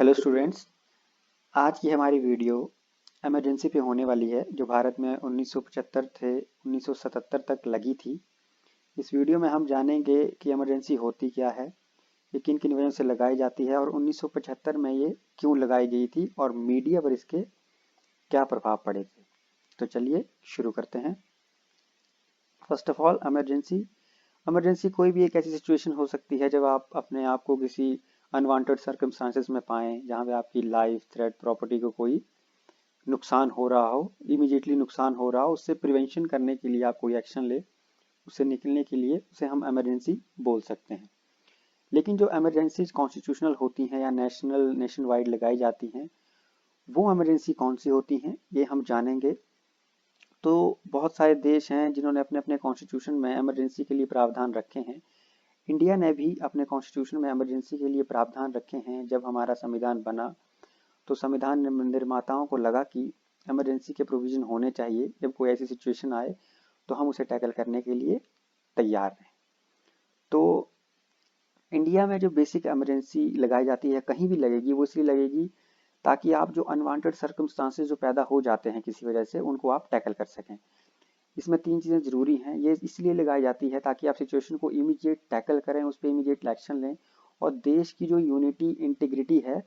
Hello students, आज की हमारी वीडियो इमरजेंसी पे होने वाली है जो भारत में 1975 से 1977 तक लगी थी। इस वीडियो में हम जानेंगे कि इमरजेंसी होती क्या है, ये किन किन वजहों से लगाई जाती है और 1975 में ये क्यों लगाई गई थी और मीडिया पर इसके क्या प्रभाव पड़े थे। तो चलिए शुरू करते हैं। First of all, emergency emergency कोई भी एक ऐसी सिचुएशन हो सकती है जब आप अपने आप को किसी अनवांटेड सर्कमस्टांसेस में पाएं, जहां पे आपकी लाइफ थ्रेट प्रॉपर्टी को कोई नुकसान हो रहा हो, इमीडिएटली नुकसान हो रहा हो, उससे प्रिवेंशन करने के लिए आप कोई एक्शन ले, उससे निकलने के लिए उसे हम इमरजेंसी बोल सकते हैं। लेकिन जो इमरजेंसीज कॉन्स्टिट्यूशनल होती हैं या नेशन वाइड लगाई जाती हैं, वो इमरजेंसी कौन सी होती हैं ये हम जानेंगे। तो बहुत सारे देश हैं जिन्होंने अपने अपने कॉन्स्टिट्यूशन में इमरजेंसी के लिए प्रावधान रखे हैं। इंडिया ने भी अपने कॉन्स्टिट्यूशन में इमरजेंसी के लिए प्रावधान रखे हैं। जब हमारा संविधान बना तो संविधान निर्माताओं को लगा कि इमरजेंसी के प्रोविजन होने चाहिए, जब कोई ऐसी सिचुएशन आए तो हम उसे टैकल करने के लिए तैयार हैं। तो इंडिया में जो बेसिक इमरजेंसी लगाई जाती है, कहीं भी लगेगी, वो इसलिए लगेगी ताकि आप जो अनवांटेड सर्कमस्टांसेस जो पैदा हो जाते हैं किसी वजह से, उनको आप टैकल कर सकें। इसमें तीन चीज़ें ज़रूरी हैं। ये इसलिए लगाई जाती है ताकि आप सिचुएशन को इमीडिएट टैकल करें, उस पर इमीडिएट एक्शन लें और देश की जो यूनिटी इंटीग्रिटी है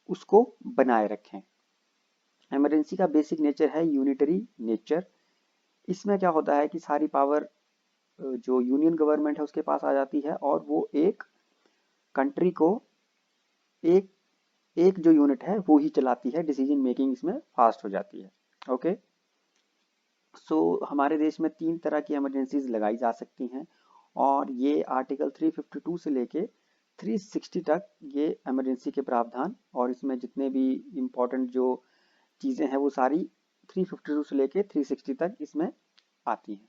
उसको बनाए रखें। इमरजेंसी का बेसिक नेचर है यूनिटरी नेचर। इसमें क्या होता है कि सारी पावर जो यूनियन गवर्नमेंट है उसके पास आ जाती है और वो एक कंट्री को एक एक जो यूनिट है वो ही चलाती है। डिसीजन मेकिंग इसमें फास्ट हो जाती है। ओके, सो हमारे देश में तीन तरह की इमरजेंसीज लगाई जा सकती हैं और ये आर्टिकल 352 से लेके 360 तक ये इमरजेंसी के प्रावधान और इसमें जितने भी इम्पोर्टेंट जो चीज़ें हैं वो सारी 352 से लेके 360 तक इसमें आती हैं।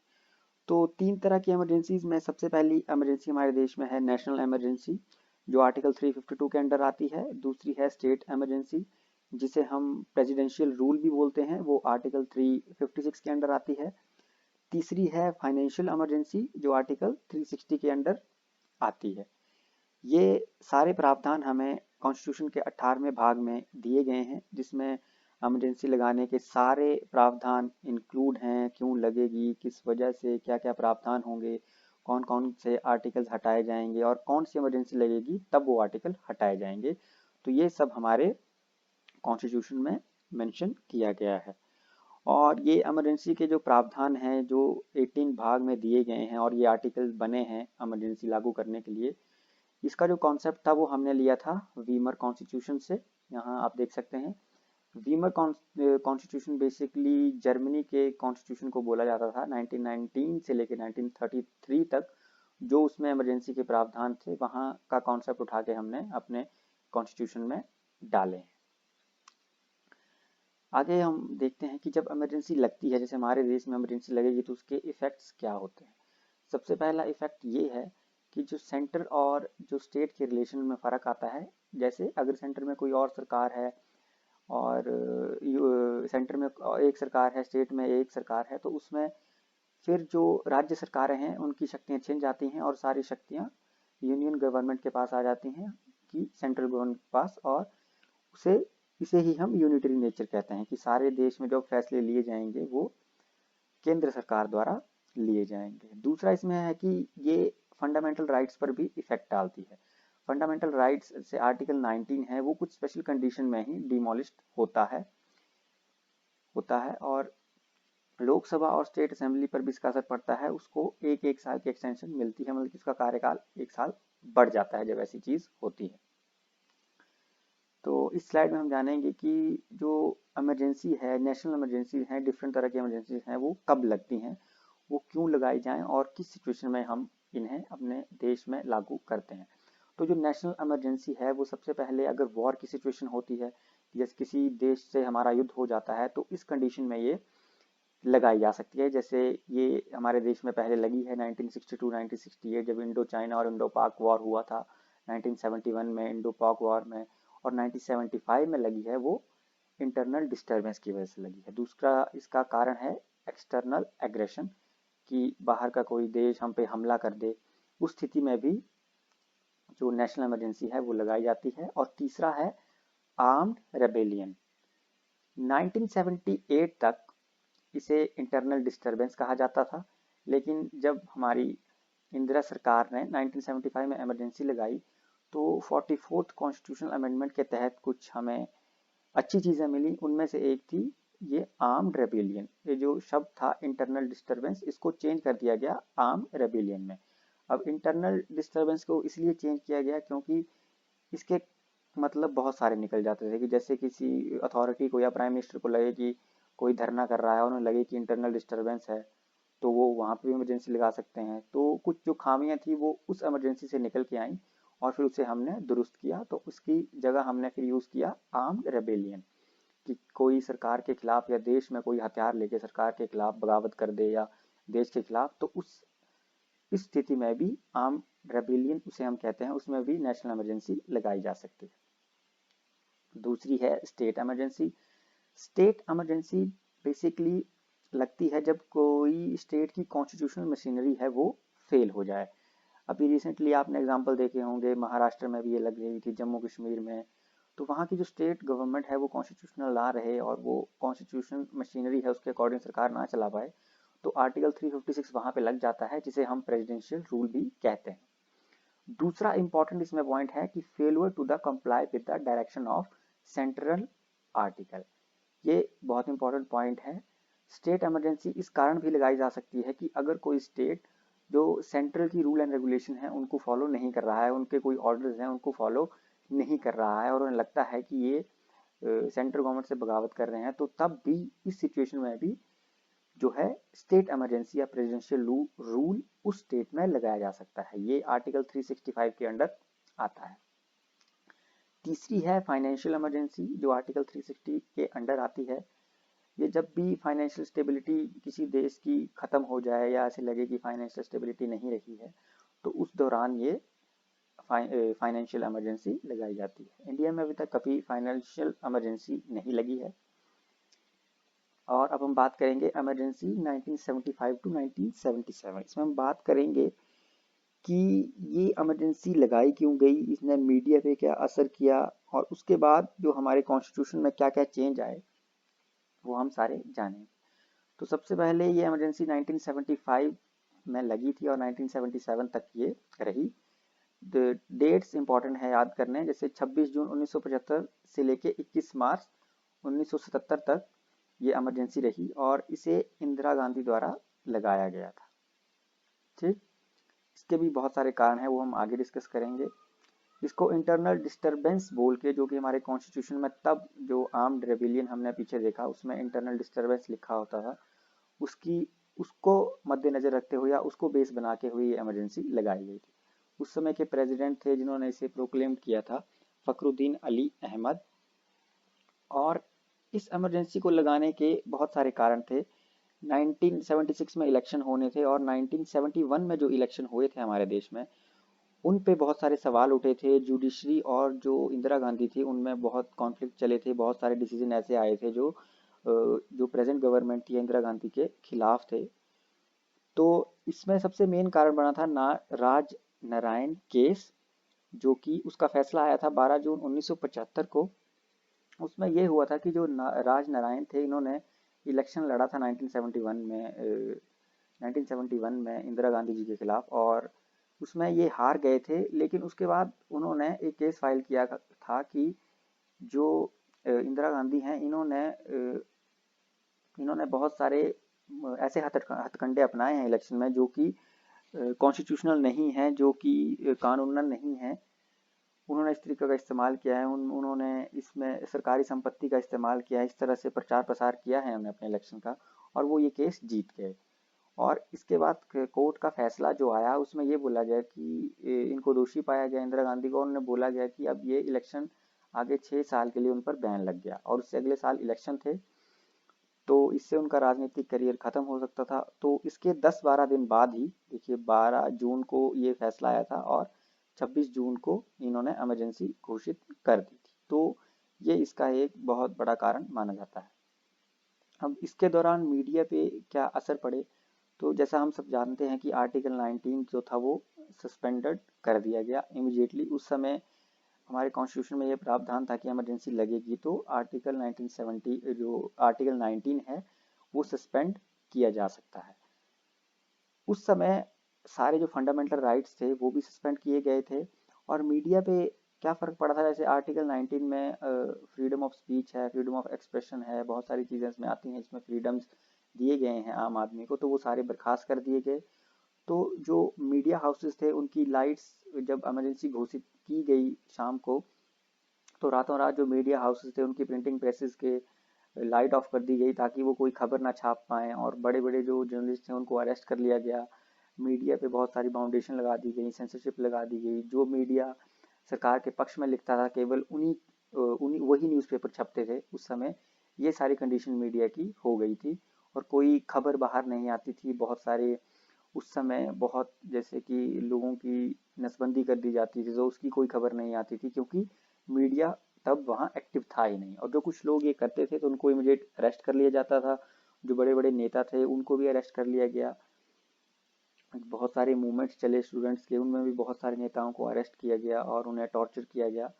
तो तीन तरह की इमरजेंसीज में सबसे पहली इमरजेंसी हमारे देश में है नेशनल इमरजेंसी, जो आर्टिकल 352 के अंडर आती है। दूसरी है स्टेट इमरजेंसी, जिसे हम प्रेसिडेंशियल रूल भी बोलते हैं, वो आर्टिकल 356 के अंडर आती है। तीसरी है फाइनेंशियल इमरजेंसी, जो आर्टिकल 360 के अंडर आती है। ये सारे प्रावधान हमें कॉन्स्टिट्यूशन के 18वें भाग में दिए गए हैं, जिसमें इमरजेंसी लगाने के सारे प्रावधान इंक्लूड हैं, क्यों लगेगी, किस वजह से, क्या क्या प्रावधान होंगे, कौन कौन से आर्टिकल्स हटाए जाएंगे और कौन सी इमरजेंसी लगेगी तब वो आर्टिकल हटाए जाएंगे। तो ये सब हमारे कॉन्स्टिट्यूशन में मेंशन किया गया है और ये इमरजेंसी के जो प्रावधान हैं जो 18 भाग में दिए गए हैं और ये आर्टिकल बने हैं इमरजेंसी लागू करने के लिए। इसका जो कॉन्सेप्ट था वो हमने लिया था वीमर कॉन्स्टिट्यूशन से। यहाँ आप देख सकते हैं वीमर कॉन्स्टिट्यूशन बेसिकली जर्मनी के कॉन्स्टिट्यूशन को बोला जाता था। 1919 से लेकर 1933 तक जो उसमें इमरजेंसी के प्रावधान थे, वहाँ का कॉन्सेप्ट उठा के हमने अपने कॉन्स्टिट्यूशन में डाले हैं। आगे हम देखते हैं कि जब इमरजेंसी लगती है, जैसे हमारे देश में इमरजेंसी लगेगी तो उसके इफ़ेक्ट्स क्या होते हैं। सबसे पहला इफ़ेक्ट ये है कि जो सेंटर और जो स्टेट के रिलेशन में फ़र्क आता है। जैसे अगर सेंटर में कोई और सरकार है और सेंटर में एक सरकार है, स्टेट में एक सरकार है, तो उसमें फिर जो राज्य सरकारें हैं उनकी शक्तियाँ छिन जाती हैं और सारी शक्तियाँ यूनियन गवर्नमेंट के पास आ जाती हैं कि सेंट्रल गवर्नमेंट के पास, और उसे इसे ही हम यूनिटरी नेचर कहते हैं कि सारे देश में जो फैसले लिए जाएंगे वो केंद्र सरकार द्वारा लिए जाएंगे। दूसरा इसमें है कि ये फंडामेंटल राइट्स पर भी इफेक्ट डालती है। फंडामेंटल राइट्स से आर्टिकल 19 है वो कुछ स्पेशल कंडीशन में ही डिमोलिश्ड होता है और लोकसभा और स्टेट असेंबली पर भी इसका असर पड़ता है। उसको एक एक साल की एक्सटेंशन मिलती है, मतलब इसका कार्यकाल एक साल बढ़ जाता है जब ऐसी चीज होती है। तो इस स्लाइड में हम जानेंगे कि जो इमरजेंसी है, नेशनल इमरजेंसी है, डिफरेंट तरह की इमरजेंसी हैं, वो कब लगती हैं, वो क्यों लगाई जाएं और किस सिचुएशन में हम इन्हें अपने देश में लागू करते हैं। तो जो नेशनल इमरजेंसी है वो सबसे पहले अगर वॉर की सिचुएशन होती है, जैसे किसी देश से हमारा युद्ध हो जाता है, तो इस कंडीशन में ये लगाई जा सकती है। जैसे ये हमारे देश में पहले लगी है 1962-1968 जब इंडो चाइना और इंडो पाक वॉर हुआ था, 1971 में इंडो पाक वॉर में, और 1975 में लगी है वो इंटरनल डिस्टर्बेंस की वजह से लगी है। दूसरा इसका कारण है एक्सटर्नल एग्रेशन, कि बाहर का कोई देश हम पे हमला कर दे, उस स्थिति में भी जो नेशनल इमरजेंसी है वो लगाई जाती है। और तीसरा है आर्म्ड रेबेलियन। 1978 तक इसे इंटरनल डिस्टरबेंस कहा जाता था, लेकिन जब हमारी इंदिरा सरकार ने 1975 में इमरजेंसी लगाई तो 44th कॉन्स्टिट्यूशनल अमेंडमेंट के तहत कुछ हमें अच्छी चीज़ें मिली। उनमें से एक थी ये आर्म्ड रेबेलियन। ये जो शब्द था इंटरनल डिस्टरबेंस, इसको चेंज कर दिया गया आर्म्ड रेबेलियन में। अब इंटरनल डिस्टरबेंस को इसलिए चेंज किया गया क्योंकि इसके मतलब बहुत सारे निकल जाते थे कि जैसे किसी अथॉरिटी को या प्राइम मिनिस्टर को लगे कि कोई धरना कर रहा है और उन्हें लगे कि इंटरनल डिस्टरबेंस है, तो वो वहाँ पे भी इमरजेंसी लगा सकते हैं। तो कुछ जो खामियां थी वो उस इमरजेंसी से निकल के आई और फिर उसे हमने दुरुस्त किया। तो उसकी जगह हमने फिर यूज़ किया आर्म्ड रेबेलियन, कि कोई सरकार के खिलाफ या देश में कोई हथियार लेके सरकार के खिलाफ बगावत कर दे या देश के खिलाफ, तो उस इस स्थिति में भी आर्म रेबेलियन उसे हम कहते हैं, उसमें भी नेशनल इमरजेंसी लगाई जा सकती है। दूसरी है state emergency. State emergency basically लगती है जब कोई स्टेट की कॉन्स्टिट्यूशनल मशीनरी है वो फेल हो जाए। अभी रिसेंटली आपने एग्जांपल देखे होंगे, महाराष्ट्र में भी ये लग रही थी, जम्मू कश्मीर में। तो वहाँ की जो स्टेट गवर्नमेंट है वो कॉन्स्टिट्यूशनल ना रहे और वो कॉन्स्टिट्यूशन मशीनरी है उसके अकॉर्डिंग सरकार ना चला पाए, तो आर्टिकल 356 वहाँ पे लग जाता है, जिसे हम प्रेसिडेंशियल रूल भी कहते हैं। दूसरा इंपॉर्टेंट इसमें पॉइंट है कि failure to the comply with the direction of central article. ये बहुत इंपॉर्टेंट पॉइंट है। स्टेट इमरजेंसी इस कारण भी लगाई जा सकती है कि अगर कोई स्टेट जो सेंट्रल की रूल एंड रेगुलेशन है उनको फॉलो नहीं कर रहा है, उनके कोई ऑर्डर्स हैं उनको फॉलो नहीं कर रहा है और उन्हें लगता है कि ये सेंट्रल गवर्नमेंट से बगावत कर रहे हैं, तो तब भी इस सिचुएशन में भी जो है स्टेट इमरजेंसी या प्रेसिडेंशियल रूल उस स्टेट में लगाया जा सकता है। ये आर्टिकल 365 के अंडर आता है। तीसरी है फाइनेंशियल इमरजेंसी, जो आर्टिकल 360 के अंडर आती है। ये जब भी फाइनेंशियल स्टेबिलिटी किसी देश की खत्म हो जाए या ऐसे लगे कि फाइनेंशियल स्टेबिलिटी नहीं रही है, तो उस दौरान ये फाइनेंशियल इमरजेंसी लगाई जाती है। इंडिया में अभी तक कभी फाइनेंशियल इमरजेंसी नहीं लगी है। और अब हम बात करेंगे इमरजेंसी 1975 टू 1977। इसमें हम बात करेंगे कि ये इमरजेंसी लगाई क्यों गई, इसने मीडिया पे क्या असर किया और उसके बाद जो हमारे कॉन्स्टिट्यूशन में क्या क्या चेंज आए वो हम सारे जानेंगे। तो सबसे पहले ये इमरजेंसी 1975 में लगी थी और 1977 तक ये रही। डेट्स इंपॉर्टेंट है याद करने, जैसे 26 जून 1975 से लेके 21 मार्च 1977 तक ये इमरजेंसी रही और इसे इंदिरा गांधी द्वारा लगाया गया था। ठीक, इसके भी बहुत सारे कारण हैं, वो हम आगे डिस्कस करेंगे। इसको इंटरनल डिस्टरबेंस बोल के, जो कि हमारे कॉन्स्टिट्यूशन में तब जो आर्म्ड रेबेलियन हमने पीछे देखा उसमें इंटरनल डिस्टरबेंस लिखा होता था, उसको मद्देनजर रखते हुए या उसको बेस बना के हुई ये इमरजेंसी लगाई गई थी। उस समय के प्रेसिडेंट थे जिन्होंने इसे प्रोक्लेम किया था, फखरुद्दीन अली अहमद। और इस इमरजेंसी को लगाने के बहुत सारे कारण थे। 1976 में इलेक्शन होने थे और 1971 में जो इलेक्शन हुए थे हमारे देश में, उन पे बहुत सारे सवाल उठे थे। जुडिशरी और जो इंदिरा गांधी थी उनमें बहुत कॉन्फ्लिक्ट चले थे, बहुत सारे डिसीजन ऐसे आए थे जो प्रेजेंट गवर्नमेंट थी इंदिरा गांधी के खिलाफ थे। तो इसमें सबसे मेन कारण बना था राज नारायण केस, जो कि उसका फैसला आया था 12 जून 1975 को। उसमें यह हुआ था कि जो राज नारायण थे, इन्होंने इलेक्शन लड़ा था 1971 में इंदिरा गांधी जी के खिलाफ और उसमें ये हार गए थे। लेकिन उसके बाद उन्होंने एक केस फाइल किया था कि जो इंदिरा गांधी हैं, इन्होंने बहुत सारे ऐसे हथकंडे अपनाए हैं इलेक्शन में जो कि कॉन्स्टिट्यूशनल नहीं है, जो कि कानूनन नहीं है। उन्होंने इस तरीके का इस्तेमाल किया है, उन्होंने इसमें सरकारी संपत्ति का इस्तेमाल किया है, इस तरह से प्रचार प्रसार किया है उन्होंने अपने इलेक्शन का, और वो ये केस जीत गए। और इसके बाद कोर्ट का फैसला जो आया उसमें ये बोला गया कि इनको दोषी पाया गया इंदिरा गांधी को, उन्होंने बोला गया कि अब ये इलेक्शन आगे 6 साल के लिए उन पर बैन लग गया और उससे अगले साल इलेक्शन थे, तो इससे उनका राजनीतिक करियर खत्म हो सकता था। तो इसके 10-12 दिन बाद ही, देखिए 12 जून को ये फैसला आया था और 26 जून को इन्होंने इमरजेंसी घोषित कर दी थी। तो ये इसका एक बहुत बड़ा कारण माना जाता है। अब इसके दौरान मीडिया पे क्या असर पड़े, तो जैसा हम सब जानते हैं कि आर्टिकल 19 जो था वो सस्पेंडेड कर दिया गया इमीडिएटली। उस समय हमारे कॉन्स्टिट्यूशन में ये प्रावधान था कि इमरजेंसी लगेगी तो आर्टिकल 1970 जो आर्टिकल 19 है वो सस्पेंड किया जा सकता है। उस समय सारे जो फंडामेंटल राइट्स थे वो भी सस्पेंड किए गए थे। और मीडिया पे क्या फ़र्क पड़ा था, जैसे आर्टिकल 19 में फ्रीडम ऑफ स्पीच है, फ्रीडम ऑफ एक्सप्रेशन है, बहुत सारी चीज़ें इसमें आती हैं, इसमें फ्रीडम्स दिए गए हैं आम आदमी को, तो वो सारे बर्खास्त कर दिए गए। तो जो मीडिया हाउसेस थे उनकी लाइट्स जब इमरजेंसी घोषित की गई शाम को, तो रातों रात जो मीडिया हाउसेस थे उनकी प्रिंटिंग प्रेसेस के लाइट ऑफ कर दी गई ताकि वो कोई खबर ना छाप पाएँ, और बड़े बड़े जो जर्नलिस्ट थे उनको अरेस्ट कर लिया गया। मीडिया पे बहुत सारी बाउंडेशन लगा दी गई, सेंसरशिप लगा दी गई। जो मीडिया सरकार के पक्ष में लिखता था केवल उन्हीं उन्हीं वही न्यूज़पेपर छपते थे उस समय। ये सारी कंडीशन मीडिया की हो गई थी और कोई खबर बाहर नहीं आती थी। बहुत सारे उस समय बहुत जैसे कि लोगों की नसबंदी कर दी जाती थी, तो उसकी कोई खबर नहीं आती थी क्योंकि मीडिया तब वहाँ एक्टिव था ही नहीं। और जो कुछ लोग ये करते थे तो उनको इमीडिएट अरेस्ट कर लिया जाता था। जो बड़े बड़े नेता थे उनको भी अरेस्ट कर लिया गया। बहुत सारे मूवमेंट्स चले स्टूडेंट्स के, उनमें भी बहुत सारे नेताओं को अरेस्ट किया गया और उन्हें टॉर्चर किया गया।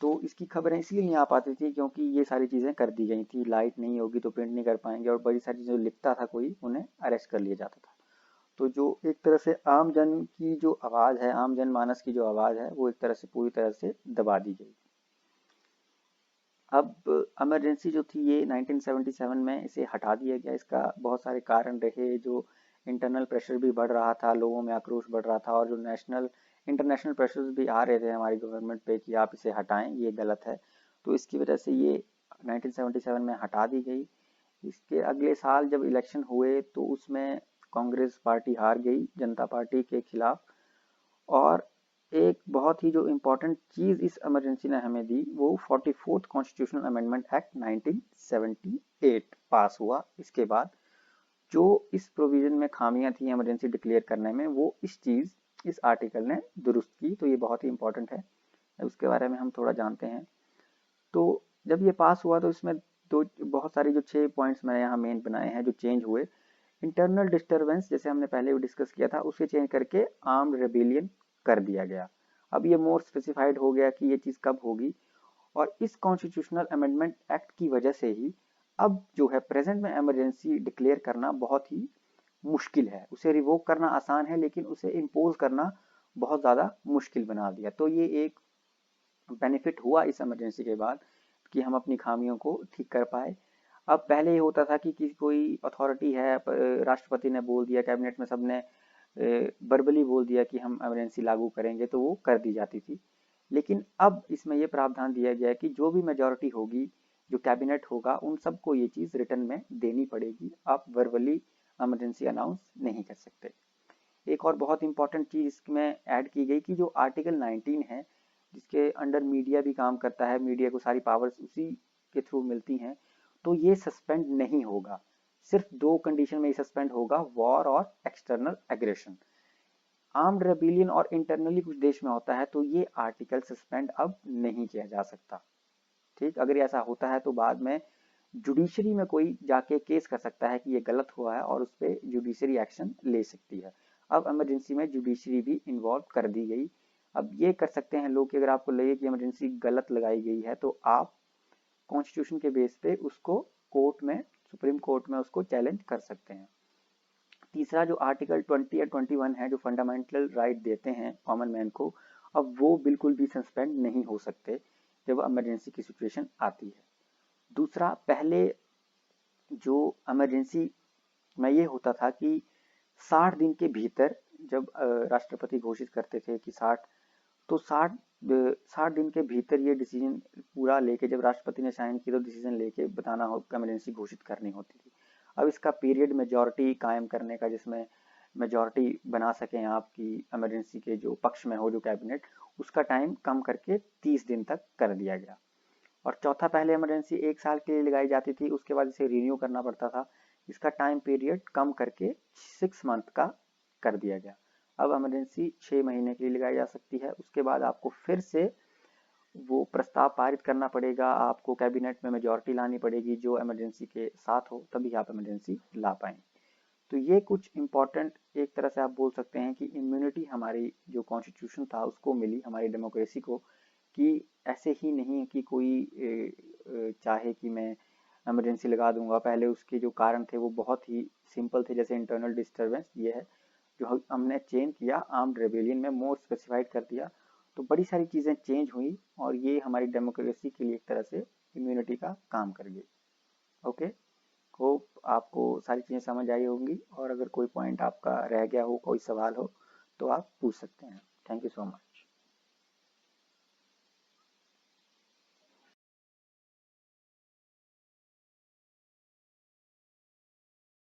तो इसकी खबरें इसलिए नहीं आ पाती थी क्योंकि ये सारी चीज़ें कर दी गई थी। लाइट नहीं होगी तो प्रिंट नहीं कर पाएंगे, और बड़ी सारी चीज़ें लिखता था कोई उन्हें अरेस्ट कर लिया जाता था। तो जो एक तरह से आम जन की जो आवाज़ है, आम जन मानस की जो आवाज़ है, वो एक तरह से पूरी तरह से दबा दी गई। अब इमरजेंसी जो थी ये 1977 में इसे हटा दिया गया। इसका बहुत सारे कारण रहे। जो इंटरनल प्रेशर भी बढ़ रहा था, लोगों में आक्रोश बढ़ रहा था, और जो नेशनल इंटरनेशनल प्रेशर्स भी आ रहे थे हमारी गवर्नमेंट पे कि आप इसे हटाएं, ये गलत है। तो इसकी वजह से ये 1977 में हटा दी गई। इसके अगले साल जब इलेक्शन हुए तो उसमें कांग्रेस पार्टी हार गई जनता पार्टी के खिलाफ। और एक बहुत ही जो इम्पोर्टेंट चीज़ इस इमरजेंसी ने हमें दी वो 44th कॉन्स्टिट्यूशनल अमेंडमेंट एक्ट 1978 पास हुआ। इसके बाद जो इस प्रोविजन में खामियां थी इमरजेंसी डिक्लेयर करने में, वो इस आर्टिकल ने दुरुस्त की। तो ये बहुत ही इंपॉर्टेंट है, उसके बारे में हम थोड़ा जानते हैं। तो जब ये पास हुआ तो इसमें दो बहुत सारी जो 6 पॉइंट्स मैंने यहाँ मेन बनाए हैं जो चेंज हुए। इंटरनल डिस्टरबेंस, जैसे हमने पहले भी डिस्कस किया था, उसे चेंज करके आर्म्ड रेबेलियन कर दिया गया। अब ये मोर स्पेसिफाइड हो गया कि ये चीज़ कब होगी। और इस कॉन्स्टिट्यूशनल अमेंडमेंट एक्ट की वजह से ही अब जो है प्रेजेंट में इमरजेंसी डिक्लेयर करना बहुत ही मुश्किल है। उसे रिवोक करना आसान है लेकिन उसे इम्पोज करना बहुत ज़्यादा मुश्किल बना दिया। तो ये एक बेनिफिट हुआ इस इमरजेंसी के बाद कि हम अपनी खामियों को ठीक कर पाए। अब पहले ये होता था कि किसी कोई अथॉरिटी है, राष्ट्रपति ने बोल दिया, कैबिनेट में सबने वर्बली बोल दिया कि हम इमरजेंसी लागू करेंगे, तो वो कर दी जाती थी। लेकिन अब इसमें ये प्रावधान दिया गया है कि जो भी मेजॉरिटी होगी, जो कैबिनेट होगा, उन सबको ये चीज़ रिटर्न में देनी पड़ेगी। आप वर्बली इमरजेंसी अनाउंस नहीं कर सकते। एक और बहुत इंपॉर्टेंट चीज़ इसमें ऐड की गई कि जो आर्टिकल 19 है, जिसके अंडर मीडिया भी काम करता है, मीडिया को सारी पावर्स उसी के थ्रू मिलती हैं, तो ये सस्पेंड नहीं होगा। सिर्फ दो कंडीशन में ये सस्पेंड होगा, वॉर और एक्सटर्नल एग्रेशन। आर्म्ड रेबिलियन और इंटरनली कुछ देश में होता है तो ये आर्टिकल सस्पेंड अब नहीं किया जा सकता। ठीक, अगर ऐसा होता है तो बाद में जुडिशरी में कोई जाके केस कर सकता है कि ये गलत हुआ है और उस पर जुडिशरी एक्शन ले सकती है। अब इमरजेंसी में जुडिशरी भी इन्वॉल्व कर दी गई। अब ये कर सकते हैं लोग कि अगर आपको लगे कि इमरजेंसी गलत लगाई गई है तो आप कॉन्स्टिट्यूशन के बेस पे उसको कोर्ट में, सुप्रीम कोर्ट में उसको चैलेंज कर सकते हैं। तीसरा जो आर्टिकल 20 या 21 है जो फंडामेंटल राइट देते हैं कॉमन मैन को, अब वो बिल्कुल भी सस्पेंड नहीं हो सकते जब इमरजेंसी की सिचुएशन आती है। दूसरा, पहले जो इमरजेंसी में ये होता था कि 60 दिन के भीतर जब राष्ट्रपति घोषित करते थे कि 60, तो 60 दिन के भीतर ये डिसीजन पूरा लेके, जब राष्ट्रपति ने साइन किया तो डिसीजन लेके बताना हो, इमरजेंसी घोषित करनी होती थी। अब इसका पीरियड मेजॉरिटी कायम करने का, जिसमें मेजॉरिटी बना सकें आपकी इमरजेंसी के जो पक्ष में हो जो कैबिनेट, उसका टाइम कम करके 30 दिन तक कर दिया गया। और चौथा, पहले इमरजेंसी 1 साल के लिए लगाई जाती थी, उसके बाद इसे रिन्यू करना पड़ता था। इसका टाइम पीरियड कम करके 6 मंथ का कर दिया गया। अब इमरजेंसी 6 महीने के लिए लगाई जा सकती है। उसके बाद आपको फिर से वो प्रस्ताव पारित करना पड़ेगा, आपको कैबिनेट में मेजॉरिटी लानी पड़ेगी जो इमरजेंसी के साथ हो, तभी आप इमरजेंसी ला पाएं। तो ये कुछ इम्पोर्टेंट, एक तरह से आप बोल सकते हैं कि इम्यूनिटी हमारी जो कॉन्स्टिट्यूशन था उसको मिली, हमारी डेमोक्रेसी को, कि ऐसे ही नहीं कि कोई चाहे कि मैं इमरजेंसी लगा दूंगा। पहले उसके जो कारण थे वो बहुत ही सिंपल थे, जैसे इंटरनल डिस्टर्बेंस ये है जो हमने चेंज किया आर्म्ड रेबेलियन में, मोर स्पेसिफाइड कर दिया, तो बड़ी सारी चीज़ें चेंज हुई और ये हमारी डेमोक्रेसी के लिए एक तरह से इम्यूनिटी का काम कर गई। ओके, होप आपको सारी चीज़ें समझ आई होंगी, और अगर कोई पॉइंट आपका रह गया हो, कोई सवाल हो, तो आप पूछ सकते हैं। Thank you so much.